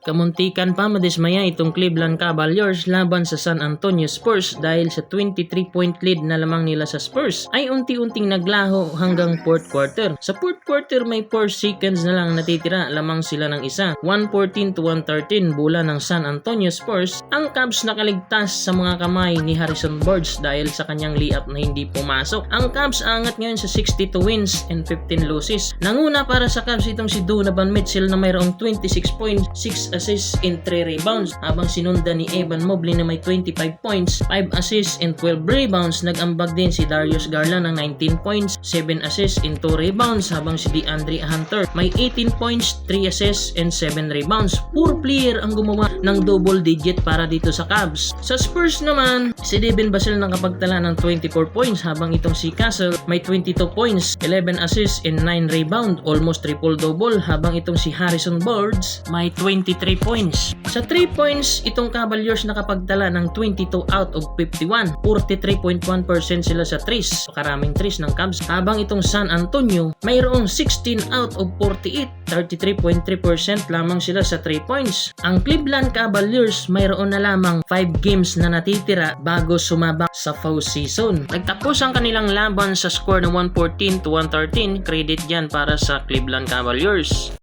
Kamuntikan pa madismaya itong Cleveland Cavaliers laban sa San Antonio Spurs dahil sa 23-point lead na lamang nila sa Spurs ay unti-unting naglaho hanggang 4th quarter. Sa 4th quarter may 4 seconds na lang natitira, lamang sila ng isa. 114 to 113 bola ng San Antonio Spurs. Ang Cavs nakaligtas sa mga kamay ni Harrison Barnes dahil sa kanyang layup na hindi pumasok. Ang Cavs angat ngayon sa 62 wins and 15 losses. Nanguna para sa Cavs itong si Donovan Mitchell na mayroong 26 points, 6 assists and 3 rebounds, habang sinundan ni Evan Mobley na may 25 points, 5 assists and 12 rebounds. Nag-ambag din si Darius Garland ng 19 points, 7 assists and 2 rebounds, habang si DeAndre Hunter may 18 points, 3 assists and 7 rebounds. Puro player ang gumawa ng double digit para dito sa Cavs. Sa Spurs naman, si Devin Vassell nakapagtala ng 24 points, habang itong si Castle may 22 points, 11 assists and 9 rebound, almost triple-double, habang itong si Harrison Barnes may 23 points. Sa 3 points, itong Cavaliers nakapagtala ng 22 out of 51. 43.1% sila sa threes. Karaming threes ng Cavs. Habang itong San Antonio, mayroong 16 out of 48. 33.3% lamang sila sa 3 points. Ang Cleveland Cavaliers mayroon na lamang 5 games na natitira bago sumabak sa postseason. Nagtapos ang kanilang laban sa score na 114 to 113. Credit yan para sa Cleveland Cavaliers.